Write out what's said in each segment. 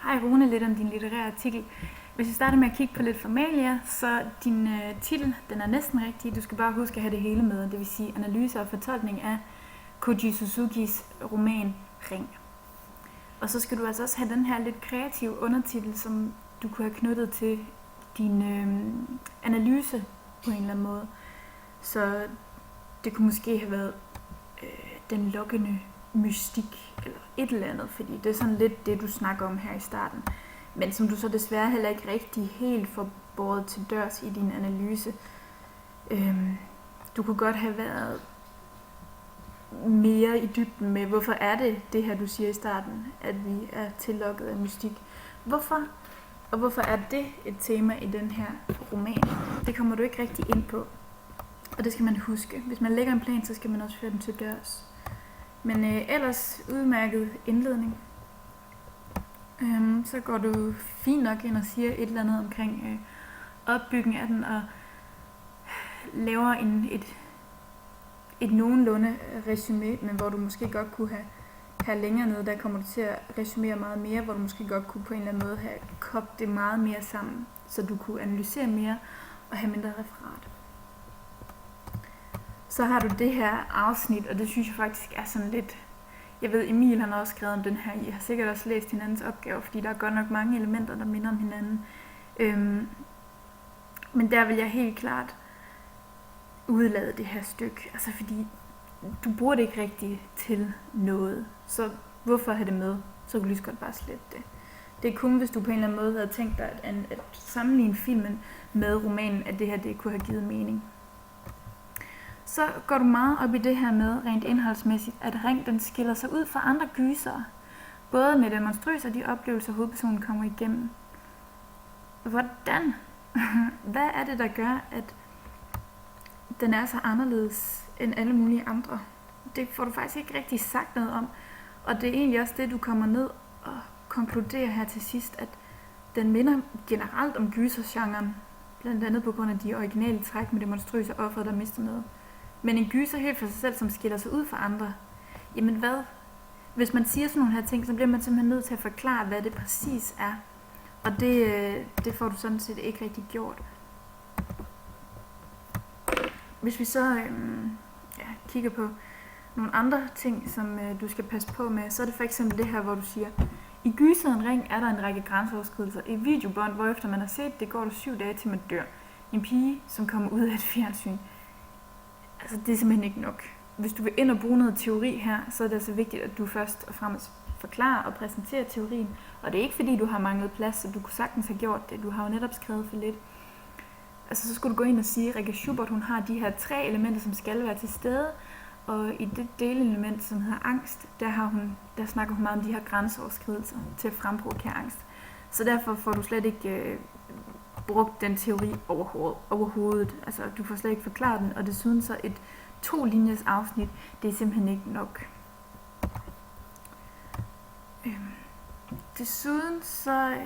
Hej Rune, lidt om din litterære artikel. Hvis vi starter med at kigge på lidt formalia, så din titel, den er næsten rigtig. Du skal bare huske at have det hele med, det vil sige analyse og fortolkning af Koji Suzukis roman Ring. Og så skal du altså også have den her lidt kreative undertitel, som du kunne have knyttet til din analyse på en eller anden måde. Så det kunne måske have været den lokkende mystik eller et eller andet, fordi det er sådan lidt det, du snakker om her i starten. Men som du så desværre heller ikke rigtig helt får båret til dørs i din analyse. Du kunne godt have været mere i dybden med, hvorfor er det her, du siger i starten, at vi er tillokket af mystik. Hvorfor? Og hvorfor er det et tema i den her roman? Det kommer du ikke rigtig ind på. Og det skal man huske. Hvis man lægger en plan, så skal man også føre den til dørs. Men ellers udmærket indledning. Så går du fint nok ind og siger et eller andet omkring opbygningen af den, og laver et nogenlunde resume, men hvor du måske godt kunne have længere nede, der kommer du til at resumere meget mere, hvor du måske godt kunne på en eller anden måde have kogt det meget mere sammen, så du kunne analysere mere og have mindre referat. Så har du det her afsnit, og det synes jeg faktisk er sådan lidt... Jeg ved, Emil han har også skrevet om den her. I har sikkert også læst hinandens opgave, fordi der er godt nok mange elementer, der minder om hinanden. Men der vil jeg helt klart udlade det her stykke. Altså fordi du bruger det ikke rigtigt til noget. Så hvorfor have det med? Så kan du lige så godt bare slette det. Det er kun, hvis du på en eller anden måde havde tænkt dig at sammenligne filmen med romanen, at det her det kunne have givet mening. Så går du meget op i det her med, rent indholdsmæssigt, at Ring den skiller sig ud fra andre gysere. Både med det monstrøse og de oplevelser, hovedpersonen kommer igennem. Hvordan? Hvad er det, der gør, at den er så anderledes end alle mulige andre? Det får du faktisk ikke rigtig sagt noget om. Og det er egentlig også det, du kommer ned og konkluderer her til sidst, at den minder generelt om gysergenren. Blandt andet på grund af de originale træk med det monstrøse offer, der mister noget. Men en gyser helt for sig selv, som skiller sig ud fra andre, jamen hvad? Hvis man siger sådan nogle her ting, så bliver man simpelthen nødt til at forklare, hvad det præcis er. Og det får du sådan set ikke rigtig gjort. Hvis vi så kigger på nogle andre ting, som du skal passe på med, så er det for eksempel det her, hvor du siger, i gyseren Ring er der en række grænseoverskridelser. I videobånd, hvorefter man har set det, går der 7 dage til man dør. En pige, som kommer ud af et fjernsyn. Altså, det er simpelthen ikke nok. Hvis du vil ind og bruge noget teori her, så er det altså vigtigt, at du først og fremmest forklarer og præsenterer teorien. Og det er ikke fordi, du har manglet plads, så du kunne sagtens have gjort det. Du har jo netop skrevet for lidt. Altså, så skulle du gå ind og sige, at Rikke Schubert, hun har de her 3 elementer, som skal være til stede. Og i det delelement, som hedder angst, der snakker hun meget om de her grænseoverskridelser til at fremprovokere angst. Så derfor får du slet ikke brugt den teori overhovedet. Altså, du får slet ikke forklaret den, og desuden så et 2-linjes afsnit, det er simpelthen ikke nok. Desuden så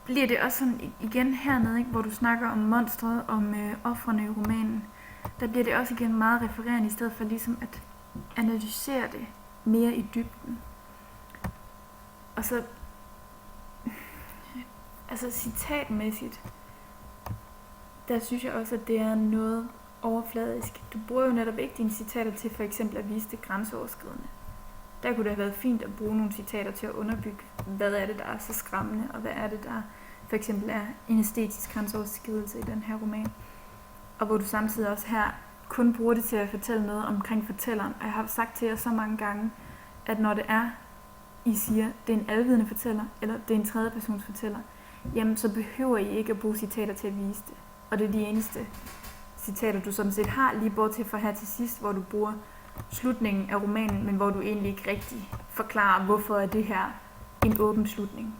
bliver det også sådan igen hernede, ikke, hvor du snakker om monstret, om ofrene i romanen. Der bliver det også igen meget refererende, i stedet for ligesom at analysere det mere i dybden. Og så altså citatmæssigt, der synes jeg også, at det er noget overfladisk. Du bruger jo netop ikke dine citater til for eksempel at vise det grænseoverskridende. Der kunne det have været fint at bruge nogle citater til at underbygge, hvad er det, der er så skræmmende, og hvad er det, der for eksempel er en æstetisk grænseoverskridelse i den her roman. Og hvor du samtidig også her kun bruger det til at fortælle noget omkring fortælleren. Og jeg har sagt til jer så mange gange, at når det er, I siger, det er en alvidende fortæller, eller det er en tredjepersons fortæller, jamen så behøver I ikke at bruge citater til at vise det. Og det er de eneste citater, du sådan set har, lige bortset fra her til sidst, hvor du bruger slutningen af romanen, men hvor du egentlig ikke rigtig forklarer, hvorfor er det her en åben slutning.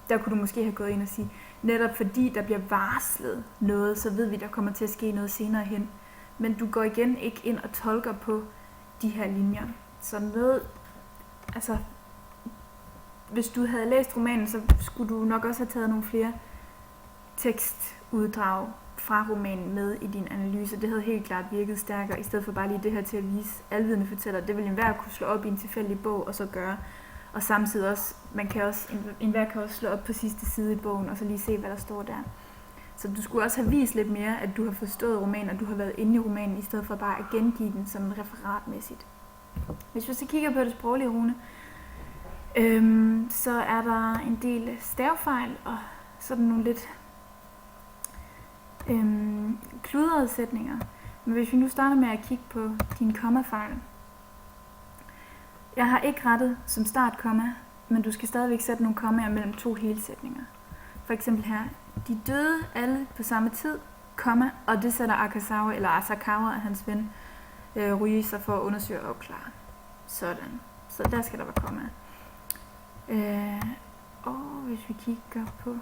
Der kunne du måske have gået ind og sige, netop fordi der bliver varslet noget, så ved vi, der kommer til at ske noget senere hen. Men du går igen ikke ind og tolker på de her linjer. Så noget, altså, hvis du havde læst romanen, så skulle du nok også have taget nogle flere tekstuddrag fra romanen med i din analyse. Det havde helt klart virket stærkere, i stedet for bare lige det her til at vise alvidende fortæller. Det vil enhver kunne slå op i en tilfældig bog og så gøre. Og samtidig også, enhver kan også slå op på sidste side i bogen og så lige se, hvad der står der. Så du skulle også have vist lidt mere, at du har forstået romanen, og du har været inde i romanen, i stedet for bare at gengive den som referatmæssigt. Hvis vi så kigger på det sproglige, Rune, så er der en del stavefejl, og sådan nogle lidt kludrede sætninger. Men hvis vi nu starter med at kigge på dine kommafejl. Jeg har ikke rettet som startkomma, men du skal stadigvæk sætte nogle kommaer mellem to helsætninger. For eksempel her, de døde alle på samme tid, komma, og det sætter Akasawa eller Asakawa af hans ven Ryuji sig for at undersøge og opklare. Sådan. Så der skal der være komma. Og hvis vi kigger på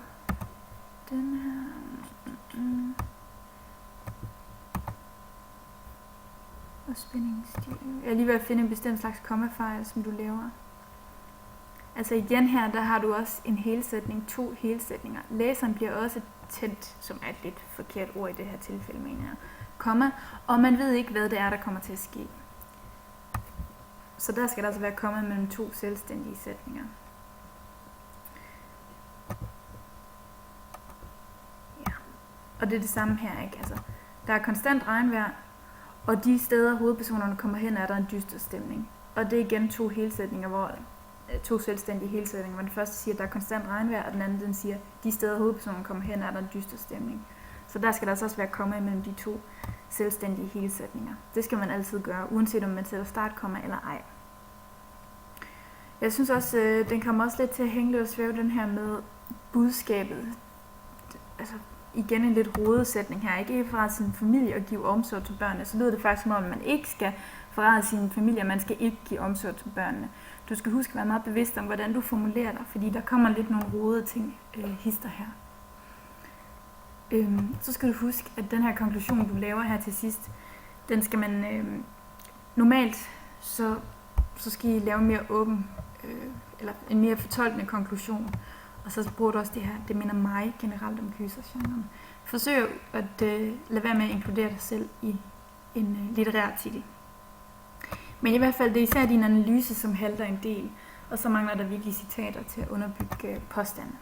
den her. Og spændingsstil. Jeg er lige ved at finde en bestemt slags kommafejl, som du laver. Altså igen her, der har du også en helsætning, to helsætninger. Læseren bliver også tændt, som er et lidt forkert ord i det her tilfælde, mener jeg. Komma, og man ved ikke, hvad det er, der kommer til at ske. Så der skal der altså være komma mellem to selvstændige sætninger. Ja. Og det er det samme her, ikke? Altså, der er konstant regnvejr, og de steder, hovedpersonerne kommer hen, er der en dyster stemning. Og det er igen to selvstændige helsætninger, hvor den første siger, at der er konstant regnvejr, og den anden den siger, at de steder, hovedpersonerne kommer hen, er der en dyster stemning. Så der skal der også være komma imellem de to selvstændige helsætninger. Det skal man altid gøre, uanset om man sætter startkomma eller ej. Jeg synes også, den kommer også lidt til at hænge lidt og svæve den her med budskabet. Altså igen en lidt rodet sætning her. Ikke forrade sin familie og give omsorg til børnene. Så lyder det faktisk som om, at man ikke skal forrade sin familie, og man skal ikke give omsorg til børnene. Du skal huske at være meget bevidst om, hvordan du formulerer dig, fordi der kommer lidt nogle rodede ting hister her. Så skal du huske, at den her konklusion, du laver her til sidst, den skal man normalt, så skal I lave mere åben, eller en mere fortolkende konklusion. Og så bruger du også det her, det minder mig generelt om gysergenren. Forsøg at lade være med at inkludere dig selv i en litterær artikel. Men i hvert fald, det er især din analyse, som halter en del, og så mangler der virkelig citater til at underbygge påstanden.